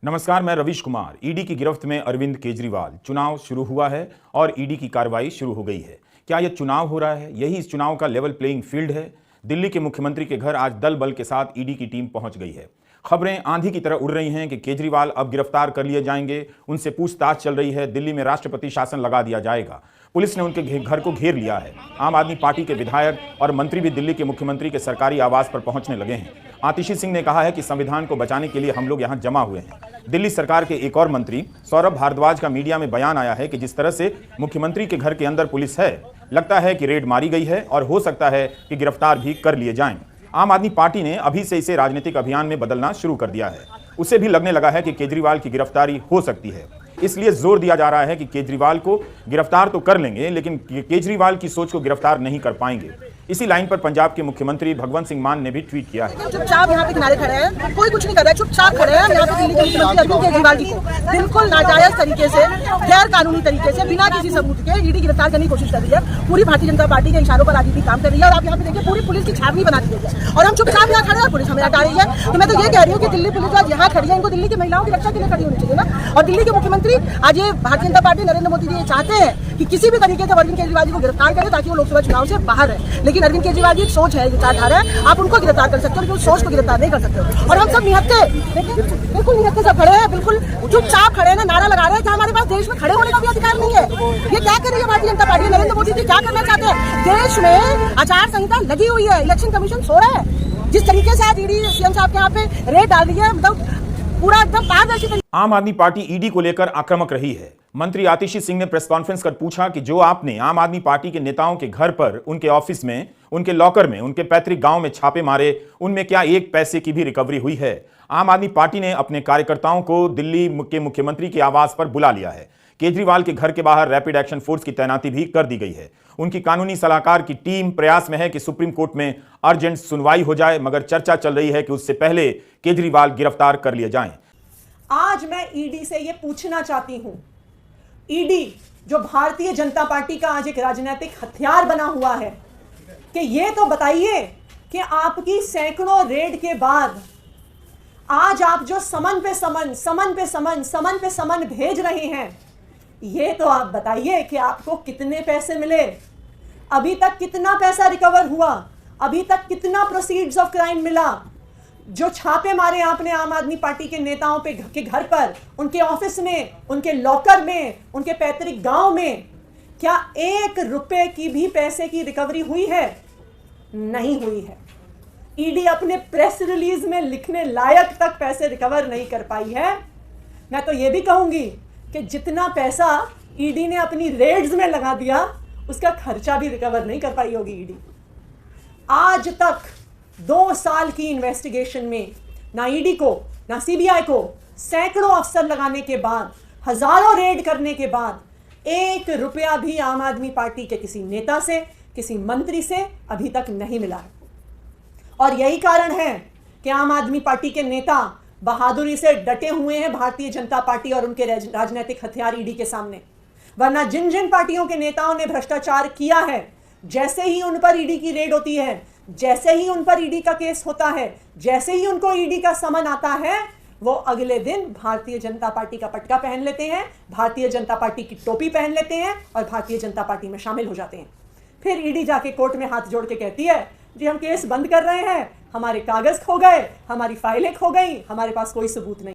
नमस्कार, मैं रवीश कुमार। ईडी की गिरफ्त में अरविंद केजरीवाल। चुनाव शुरू हुआ है और ईडी की कार्रवाई शुरू हो गई है। क्या यह चुनाव हो रहा है? यही इस चुनाव का लेवल प्लेइंग फील्ड है। दिल्ली के मुख्यमंत्री के घर आज दल बल के साथ ईडी की टीम पहुंच गई है। खबरें आंधी की तरह उड़ रही हैं कि केजरीवाल अब गिरफ्तार कर लिए जाएंगे, उनसे पूछताछ चल रही है। दिल्ली में राष्ट्रपति शासन लगा दिया जाएगा। पुलिस ने उनके घर को घेर लिया है। आम आदमी पार्टी के विधायक और मंत्री भी दिल्ली के मुख्यमंत्री के सरकारी आवास पर पहुंचने लगे हैं। आतिशी सिंह ने कहा है कि संविधान को बचाने के लिए हम लोग यहां जमा हुए हैं। दिल्ली सरकार के एक और मंत्री सौरभ भारद्वाज का मीडिया में बयान आया है कि जिस तरह से मुख्यमंत्री के घर के अंदर पुलिस है, लगता है कि रेड मारी गई है और हो सकता है कि गिरफ्तार भी कर लिए जाएं। आम आदमी पार्टी ने अभी से इसे राजनीतिक अभियान में बदलना शुरू कर दिया है। उसे भी लगने लगा है कि केजरीवाल की गिरफ्तारी हो सकती है। इसलिए जोर दिया जा रहा है कि केजरीवाल को गिरफ्तार तो कर लेंगे, लेकिन केजरीवाल की सोच को गिरफ्तार नहीं कर पाएंगे। इसी लाइन पर पंजाब के मुख्यमंत्री भगवंत सिंह मान ने भी ट्वीट किया है। चुपचाप यहाँ पे किनारे खड़े हैं, कोई कुछ नहीं कर रहा है, चुपचाप खड़े हैं। यहाँ पे दिल्ली के मुख्यमंत्री अरविंद केजरीवाल जी को बिल्कुल नाजायज तरीके से, गैर कानूनी तरीके से, बिना किसी सबूत के ईडी गिरफ्तार करने की कोशिश कर रही है। पूरी भारतीय जनता पार्टी के इशारों पर आदमी काम कर रही है और आप यहाँ पे देखिए पूरी पुलिस की छावनी बना दी गई है और हम चुपचाप यहाँ खड़े हैं और पुलिस हमें हटा रही है। तो मैं तो ये कह रही हूँ कि दिल्ली पुलिस आज यहाँ खड़ी है, इनको दिल्ली की महिलाओं की रक्षा के लिए खड़ी होनी चाहिए ना। और दिल्ली के मुख्यमंत्री आज ये भारतीय जनता पार्टी नरेंद्र मोदी जी ये चाहते हैं कि किसी भी तरीके से अरविंद केजरीवाल जी को गिरफ्तार करें ताकि वो लोकसभा चुनाव से बाहर है। लेकिन अरविंद केजरीवाल जी सोच है, विचारधारा है, आप उनको गिरफ्तार कर सकते हो लेकिन उस सोच को गिरफ्तार नहीं कर सकते हो। और हम सब निहत्ते, बिल्कुल निहत्ते सब खड़े हैं, बिल्कुल चुपचाप खड़े हैं, नारा लगा रहे हैं कि हमारे पास देश में खड़े होने का भी अधिकार नहीं है। ये क्या कर रही है भारतीय जनता पार्टी? नरेंद्र मोदी जी क्या करना चाहते हैं? देश में आचार संहिता लगी हुई है, इलेक्शन कमीशन सो रहा है। जिस तरीके से आज ईडी सीएम साहब के यहाँ पे रेड डाल रही है, मतलब पूरा एकदम पारदर्शी। आम आदमी पार्टी ईडी को लेकर आक्रामक रही है। मंत्री आतिशी सिंह ने प्रेस कॉन्फ्रेंस कर पूछा कि जो आपने आम आदमी पार्टी के नेताओं के घर पर, उनके ऑफिस में, उनके लॉकर में, उनके पैतृक गांव में छापे मारे, उनमें क्या एक पैसे की भी रिकवरी हुई है? आम आदमी पार्टी ने अपने कार्यकर्ताओं को दिल्ली के मुख्यमंत्री के आवास पर बुला लिया है। केजरीवाल के घर के बाहर रैपिड एक्शन फोर्स की तैनाती भी कर दी गई है। उनकी कानूनी सलाहकार की टीम प्रयास में है कि सुप्रीम कोर्ट में अर्जेंट सुनवाई हो जाए, मगर चर्चा चल रही है कि उससे पहले केजरीवाल गिरफ्तार कर लिए जाएं। आज मैं ईडी से यह पूछना चाहती हूं, ईडी जो भारतीय जनता पार्टी का आज एक राजनीतिक हथियार बना हुआ है, कि ये तो बताइए कि आपकी सैकड़ों रेड के बाद आज आप जो समन पे समन भेज रहे हैं, ये तो आप बताइए कि आपको कितने पैसे मिले, अभी तक कितना पैसा रिकवर हुआ, अभी तक कितना प्रोसीड्स ऑफ क्राइम मिला। जो छापे मारे आपने आम आदमी पार्टी के नेताओं पे के घर पर, उनके ऑफिस में, उनके लॉकर में, उनके पैतृक गांव में, क्या 1 रुपए की भी पैसे की रिकवरी हुई है? नहीं हुई है। ईडी अपने प्रेस रिलीज में लिखने लायक तक पैसे रिकवर नहीं कर पाई है। मैं तो ये भी कहूंगी कि जितना पैसा ईडी ने अपनी रेड्स में लगा दिया, उसका खर्चा भी रिकवर नहीं कर पाई होगी ईडी। आज तक 2 साल की इन्वेस्टिगेशन में ना ईडी को, ना सीबीआई को, सैकड़ों अफसर लगाने के बाद, हजारों रेड करने के बाद, 1 रुपया भी आम आदमी पार्टी के किसी नेता से, किसी मंत्री से अभी तक नहीं मिला है। और यही कारण है कि आम आदमी पार्टी के नेता बहादुरी से डटे हुए हैं भारतीय जनता पार्टी और उनके राजनीतिक हथियार ईडी के सामने। वरना जिन जिन पार्टियों के नेताओं ने भ्रष्टाचार किया है, जैसे ही उन पर ईडी की रेड होती है, जैसे ही उन पर ईडी का केस होता है, जैसे ही उनको ईडी का समन आता है, वो अगले दिन भारतीय जनता पार्टी का पटका पहन लेते हैं, भारतीय जनता पार्टी की टोपी पहन लेते हैं और भारतीय जनता पार्टी में शामिल हो जाते हैं। फिर ईडी जाके कोर्ट में हाथ जोड़ के कहती है, जी हम केस बंद कर रहे हैं, हमारे कागज खो गए, हमारी फाइलें खो गई, हमारे पास कोई सबूत नहीं।